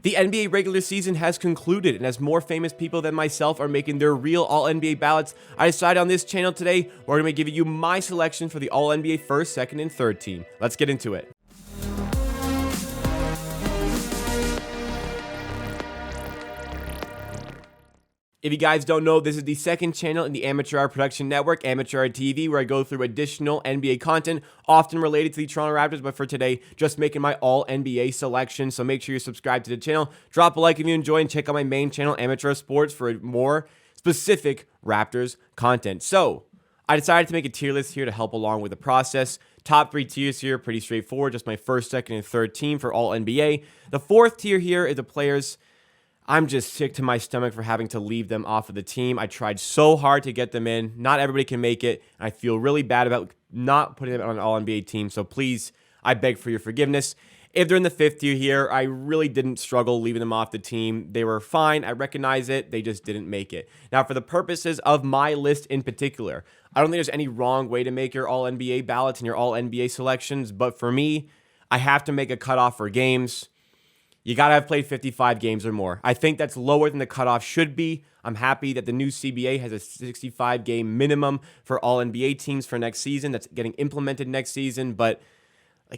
The NBA regular season has concluded, and as more famous people than myself are making their real All-NBA ballots, I decided on this channel today we're going to be giving you my selection for the All-NBA first, second, and third team. Let's get into it. If you guys don't know, this is the second channel in the Amateur Hour Production Network, Amateur Hour TV, where I go through additional NBA content, often related to the Toronto Raptors, but for today, just making my all-NBA selection. So make sure you subscribe to the channel, drop a like if you enjoy, and check out my main channel, Amateur Sports, for more specific Raptors content. So I decided to make a tier list here to help along with the process. Top three tiers here, pretty straightforward, just my first, second, and third team for all-NBA. The fourth tier here is the players I'm just sick to my stomach for having to leave them off of the team. I tried so hard to get them in. Not everybody can make it. I feel really bad about not putting them on an All-NBA team. So please, I beg for your forgiveness. If they're in the fifth tier here, I really didn't struggle leaving them off the team. They were fine. I recognize it. They just didn't make it. Now, for the purposes of my list in particular, I don't think there's any wrong way to make your All-NBA ballots and your All-NBA selections. But for me, I have to make a cutoff for games. You got to have played 55 games or more. I think that's lower than the cutoff should be. I'm happy that the new CBA has a 65-game minimum for all NBA teams for next season. That's getting implemented next season. But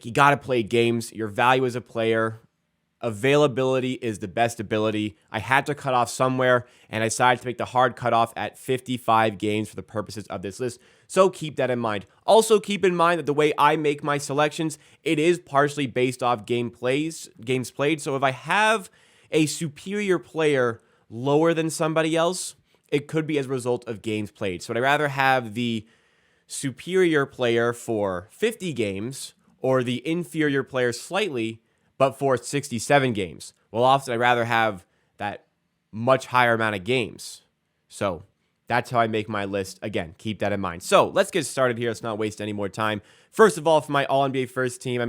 you got to play games. Your value as a player, availability is the best ability. I had to cut off somewhere, and I decided to make the hard cutoff at 55 games for the purposes of this list. So keep that in mind. Also keep in mind that the way I make my selections, it is partially based off games played. So if I have a superior player lower than somebody else, it could be as a result of games played. So I'd rather have the superior player for 50 games or the inferior player slightly, but for 67 games. Well, often I'd rather have that much higher amount of games. So that's how I make my list. Again, keep that in mind. So let's get started here. Let's not waste any more time. First of all, for my All-NBA first team,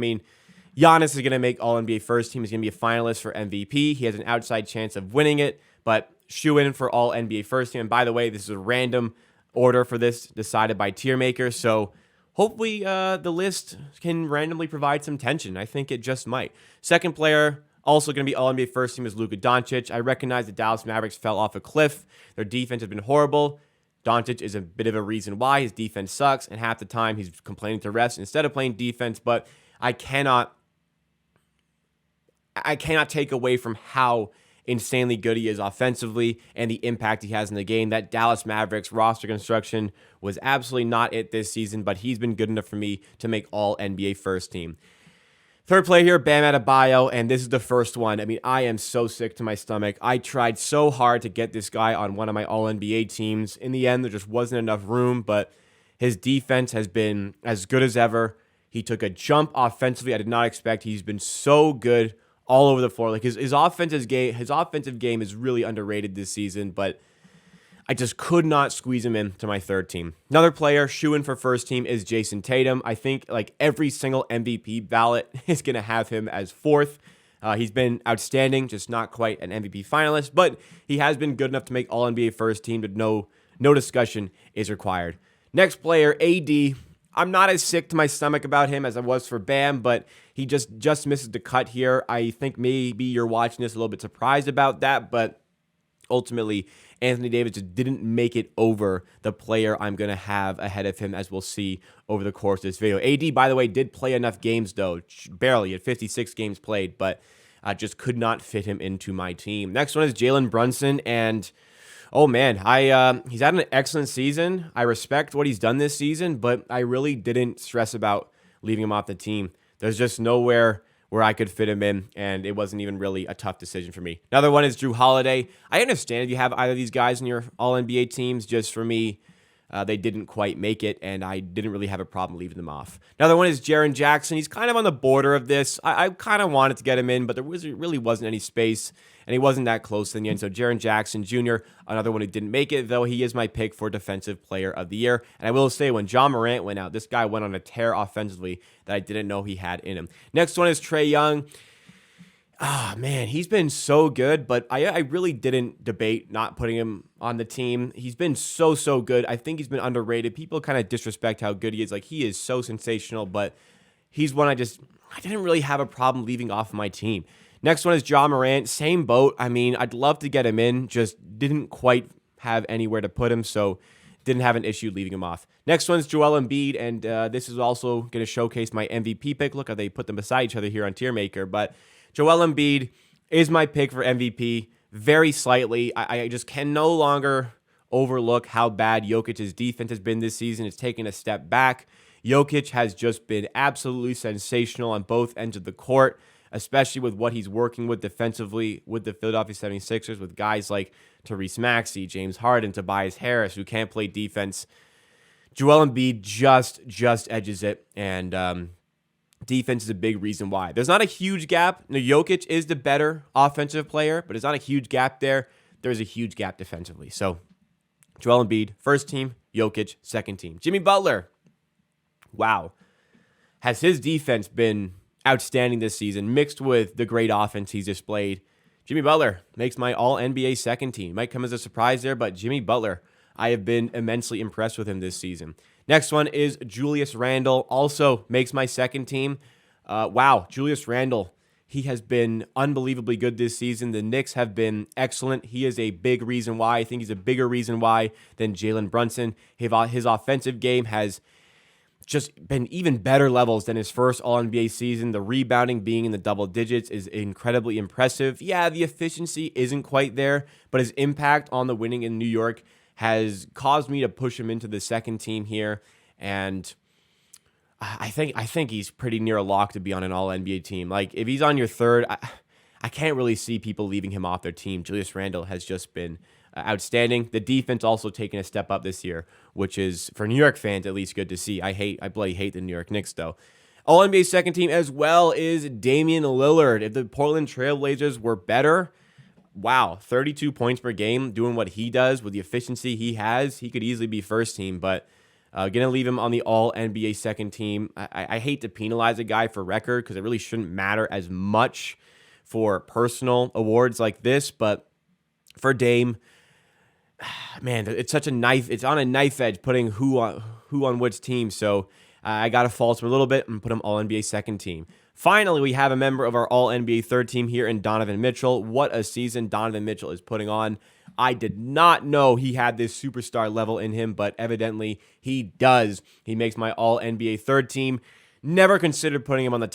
Giannis is going to make All-NBA first team. He's going to be a finalist for MVP. He has an outside chance of winning it, but shoe in for All-NBA first team. And by the way, this is a random order for this decided by tier maker. So hopefully the list can randomly provide some tension. I think it just might. Second player, also going to be All-NBA first team, is Luka Doncic. I recognize the Dallas Mavericks fell off a cliff. Their defense has been horrible. Doncic is a bit of a reason why. His defense sucks, and half the time he's complaining to refs instead of playing defense. But I cannot take away from how insanely good he is offensively and the impact he has in the game. That Dallas Mavericks roster construction was absolutely not it this season, but he's been good enough for me to make all NBA first team. Third player here, Bam Adebayo, and this is the first one. I am so sick to my stomach. I tried so hard to get this guy on one of my all-NBA teams. In the end, there just wasn't enough room, but his defense has been as good as ever. He took a jump offensively I did not expect. He's been so good all over the floor. His offensive game is really underrated this season, but I just could not squeeze him into my third team. Another player, shoo-in for first team, is Jason Tatum. I think every single MVP ballot is going to have him as fourth. He's been outstanding, just not quite an MVP finalist, but he has been good enough to make All-NBA first team that no discussion is required. Next player, AD. I'm not as sick to my stomach about him as I was for Bam, but he just misses the cut here. I think maybe you're watching this a little bit surprised about that, but ultimately, Anthony Davis just didn't make it over the player I'm going to have ahead of him, as we'll see over the course of this video. AD, by the way, did play enough games, though. Barely, at 56 games played, but just could not fit him into my team. Next one is Jalen Brunson, and oh man, he's had an excellent season. I respect what he's done this season, but I really didn't stress about leaving him off the team. There's just nowhere where I could fit him in, and it wasn't even really a tough decision for me. Another one is Drew Holiday. I understand if you have either of these guys in your All-NBA teams. Just for me, they didn't quite make it, and I didn't really have a problem leaving them off. Another one is Jaren Jackson. He's kind of on the border of this. I kind of wanted to get him in, but there really wasn't any space, and he wasn't that close in the end. So Jaren Jackson Jr., another one who didn't make it, though he is my pick for Defensive Player of the Year. And I will say, when John Morant went out, this guy went on a tear offensively that I didn't know he had in him. Next one is Trae Young. Man, he's been so good, but I really didn't debate not putting him on the team. He's been so good. I think he's been underrated. People kind of disrespect how good he is. He is so sensational, but he's one I didn't really have a problem leaving off my team. Next one is Ja Morant. Same boat. I mean, I'd love to get him in, just didn't quite have anywhere to put him, so didn't have an issue leaving him off. Next one's Joel Embiid, and this is also going to showcase my MVP pick. Look how they put them beside each other here on Tier Maker, but Joel Embiid is my pick for MVP very slightly. I just can no longer overlook how bad Jokic's defense has been this season. It's taken a step back. Jokic has just been absolutely sensational on both ends of the court, especially with what he's working with defensively with the Philadelphia 76ers, with guys like Tyrese Maxey, James Harden, Tobias Harris, who can't play defense. Joel Embiid just edges it, and defense is a big reason why. There's not a huge gap. Now, Jokic is the better offensive player, but there's not a huge gap there. There's a huge gap defensively. So, Joel Embiid, first team. Jokic, second team. Jimmy Butler. Wow. Has his defense been outstanding this season, mixed with the great offense he's displayed? Jimmy Butler makes my All-NBA second team. Might come as a surprise there, but Jimmy Butler, I have been immensely impressed with him this season. Next one is Julius Randle, also makes my second team. Wow, Julius Randle, he has been unbelievably good this season. The Knicks have been excellent. He is a big reason why. I think he's a bigger reason why than Jalen Brunson. His offensive game has just been even better levels than his first All-NBA season. The rebounding being in the double digits is incredibly impressive. Yeah, the efficiency isn't quite there, but his impact on the winning in New York has caused me to push him into the second team here. And I think he's pretty near a lock to be on an All-NBA team. Like, if he's on your third, I can't really see people leaving him off their team. Julius Randle has just been outstanding. The defense also taken a step up this year, which is, for New York fans, at least good to see. I bloody hate the New York Knicks, though. All-NBA second team as well is Damian Lillard. If the Portland Trailblazers were better, wow, 32 points per game, doing what he does with the efficiency he has, he could easily be first team, but going to leave him on the All-NBA second team. I hate to penalize a guy for record because it really shouldn't matter as much for personal awards like this, but for Dame, man, it's such a knife. It's on a knife edge putting who on which team. So I got to falter a little bit and put him All-NBA second team. Finally, we have a member of our All-NBA third team here in Donovan Mitchell. What a season Donovan Mitchell is putting on. I did not know he had this superstar level in him, but evidently he does. He makes my All-NBA third team. Never considered putting him on the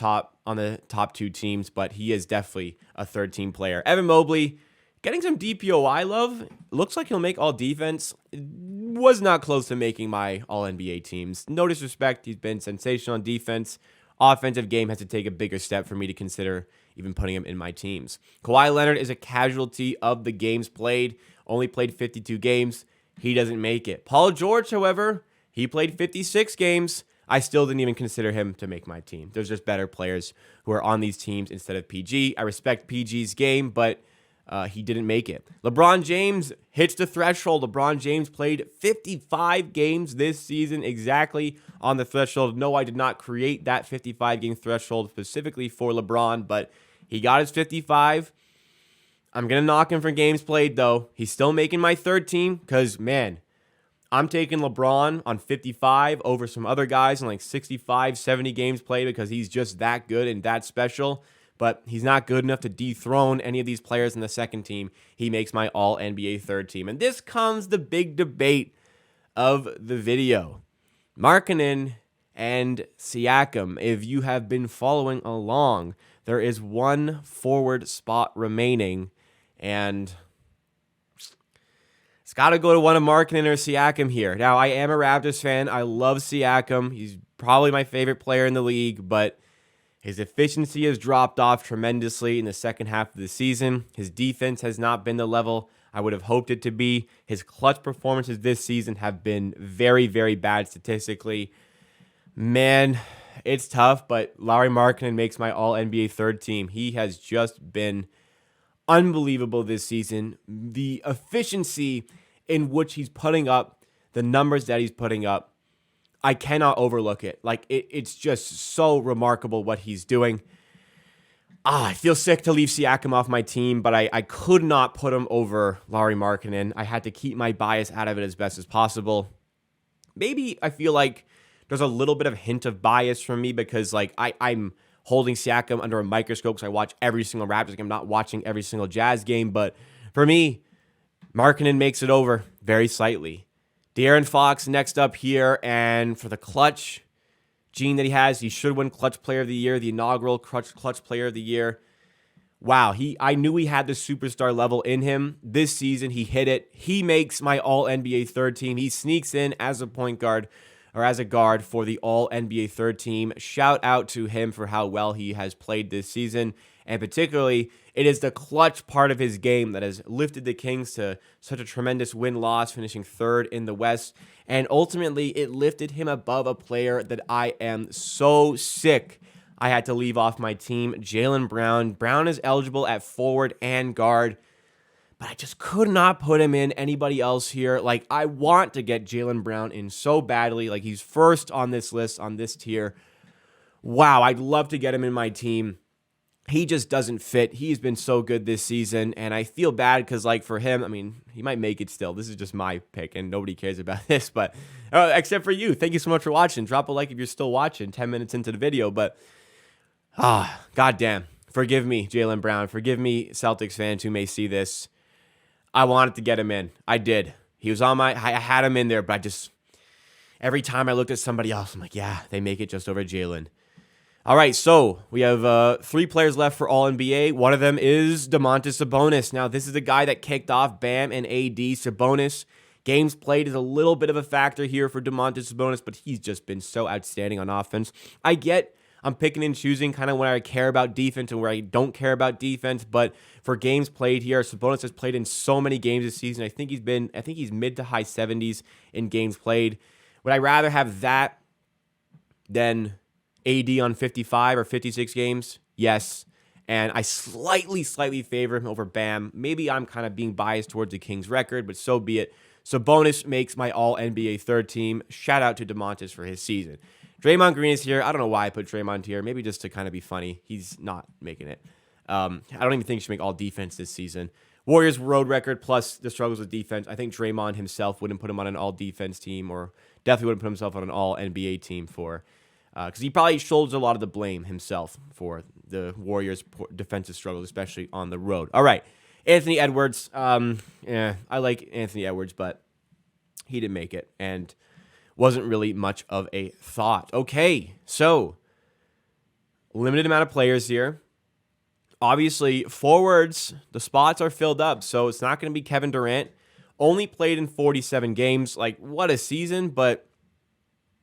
top two teams, but he is definitely a third team player. Evan Mobley, getting some DPOI love. Looks like he'll make all defense. Was not close to making my All-NBA teams. No disrespect. He's been sensational on defense. Offensive game has to take a bigger step for me to consider even putting him in my teams. Kawhi Leonard is a casualty of the games played. Only played 52 games. He doesn't make it. Paul George, however, he played 56 games. I still didn't even consider him to make my team. There's just better players who are on these teams instead of PG. I respect PG's game, but he didn't make it. LeBron James hits the threshold. LeBron James played 55 games this season, exactly on the threshold. No, I did not create that 55-game threshold specifically for LeBron, but he got his 55. I'm going to knock him for games played, though. He's still making my third team because, man, I'm taking LeBron on 55 over some other guys in like 65, 70 games played because he's just that good and that special. But he's not good enough to dethrone any of these players in the second team. He makes my All-NBA third team. And this comes the big debate of the video. Markkanen and Siakam. If you have been following along, there is one forward spot remaining. And it's got to go to one of Markkanen or Siakam here. Now, I am a Raptors fan. I love Siakam. He's probably my favorite player in the league, but his efficiency has dropped off tremendously in the second half of the season. His defense has not been the level I would have hoped it to be. His clutch performances this season have been very, very bad statistically. Man, it's tough, but Lauri Markkanen makes my All-NBA third team. He has just been unbelievable this season. The efficiency in which he's putting up, the numbers that he's putting up, I cannot overlook it. Like, it's just so remarkable what he's doing. I feel sick to leave Siakam off my team, but I could not put him over Lauri Markkanen. I had to keep my bias out of it as best as possible. Maybe I feel like there's a little bit of hint of bias from me because, like, I'm holding Siakam under a microscope because I watch every single Raptors game. I'm not watching every single Jazz game. But for me, Markkanen makes it over very slightly. De'Aaron Fox next up here. And for the clutch gene that he has, he should win Clutch Player of the Year, the inaugural Clutch Player of the Year. Wow, I knew he had the superstar level in him. This season, he hit it. He makes my All-NBA third team. He sneaks in as a point guard or as a guard for the All-NBA third team. Shout out to him for how well he has played this season. And particularly, it is the clutch part of his game that has lifted the Kings to such a tremendous win-loss, finishing third in the West. And ultimately, it lifted him above a player that I am so sick I had to leave off my team, Jaylen Brown. Brown is eligible at forward and guard, but I just could not put him in anybody else here. Like, I want to get Jaylen Brown in so badly. Like, he's first on this list, on this tier. Wow, I'd love to get him in my team. He just doesn't fit. He's been so good this season, and I feel bad because, like, for him, I mean, he might make it still. This is just my pick, and nobody cares about this, but except for you. Thank you so much for watching. Drop a like if you're still watching 10 minutes into the video, but goddamn. Forgive me, Jaylen Brown. Forgive me, Celtics fans who may see this. I wanted to get him in. I did. He was on I had him in there, but I just, every time I looked at somebody else, I'm like, yeah, they make it just over Jaylen. All right, so we have 3 players left for All-NBA. One of them is Domantas Sabonis. Now, this is the guy that kicked off Bam and AD. Sabonis, games played is a little bit of a factor here for Domantas Sabonis, but he's just been so outstanding on offense. I'm picking and choosing kind of when I care about defense and where I don't care about defense. But for games played here, Sabonis has played in so many games this season. I think he's mid to high 70s in games played. Would I rather have that than AD on 55 or 56 games? Yes. And I slightly favor him over Bam. Maybe I'm kind of being biased towards the Kings record, but so be it. Sabonis makes my All-NBA third team. Shout out to Domantas for his season. Draymond Green is here. I don't know why I put Draymond here. Maybe just to kind of be funny. He's not making it. I don't even think he should make all defense this season. Warriors road record plus the struggles with defense. I think Draymond himself wouldn't put him on an all-defense team, or definitely wouldn't put himself on an all-NBA team for, because he probably shoulders a lot of the blame himself for the Warriors' defensive struggles, especially on the road. All right, Anthony Edwards. I like Anthony Edwards, but he didn't make it, and wasn't really much of a thought. Okay, so limited amount of players here. Obviously, forwards, the spots are filled up, so it's not going to be Kevin Durant. Only played in 47 games. Like, what a season, but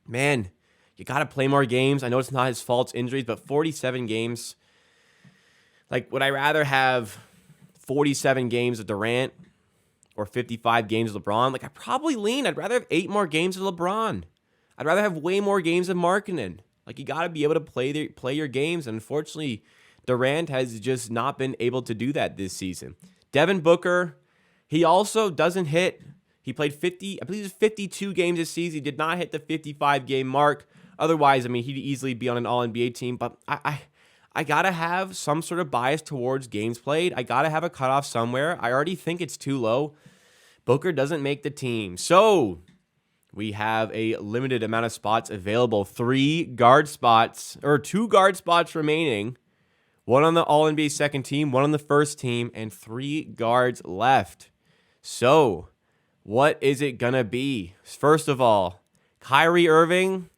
man, you got to play more games. I know it's not his fault, it's injuries, but 47 games. Like, would I rather have 47 games of Durant or 55 games of LeBron? Like, I probably lean. I'd rather have 8 more games of LeBron. I'd rather have way more games of Markkanen. Like, you got to be able to play your games. And unfortunately, Durant has just not been able to do that this season. Devin Booker, he also doesn't hit. He played 52 games this season. He did not hit the 55-game mark. Otherwise, I mean, he'd easily be on an All-NBA team. But I got to have some sort of bias towards games played. I got to have a cutoff somewhere. I already think it's too low. Booker doesn't make the team. So we have a limited amount of spots available. 2 guard spots remaining. 1 on the All-NBA second team, 1 on the first team, and 3 guards left. So what is it going to be? First of all, Kyrie Irving,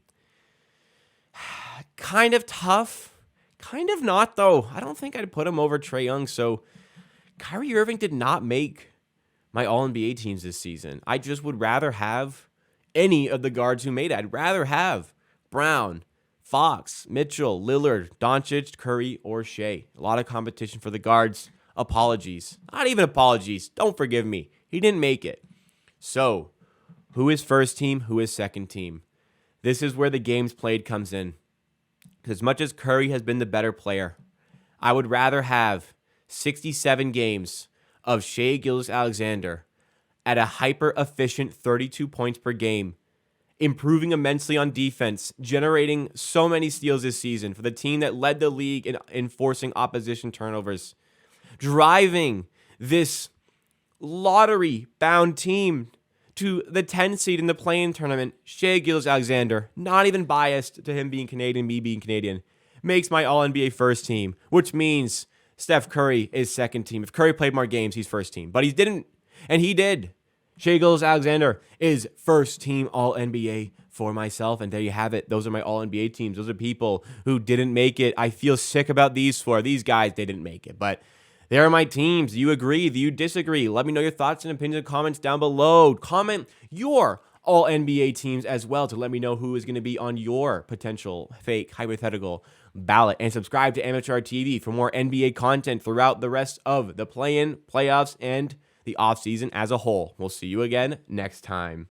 kind of tough. Kind of not, though. I don't think I'd put him over Trae Young. So Kyrie Irving did not make my All-NBA teams this season. I just would rather have any of the guards who made it. I'd rather have Brown, Fox, Mitchell, Lillard, Doncic, Curry, or Shai. A lot of competition for the guards. Apologies. Not even apologies. Don't forgive me. He didn't make it. So, who is first team? Who is second team? This is where the games played comes in. As much as Curry has been the better player, I would rather have 67 games of Shai Gilgeous-Alexander at a hyper-efficient 32 points per game, improving immensely on defense, generating so many steals this season for the team that led the league in enforcing opposition turnovers, driving this lottery-bound team to the 10 seed in the play-in tournament. Shai Gilgeous-Alexander, not even biased to him being Canadian, me being Canadian, makes my All-NBA first team, which means Steph Curry is second team. If Curry played more games, he's first team. But he didn't, and he did. Shai Gilgeous-Alexander is first team All-NBA for myself, and there you have it. Those are my All-NBA teams. Those are people who didn't make it. I feel sick about these four. These guys, they didn't make it, but there are my teams. Do you agree? Do you disagree? Let me know your thoughts and opinions in the comments down below. Comment your All-NBA teams as well to let me know who is going to be on your potential fake hypothetical ballot. And subscribe to Amateur TV for more NBA content throughout the rest of the play-in, playoffs, and the offseason as a whole. We'll see you again next time.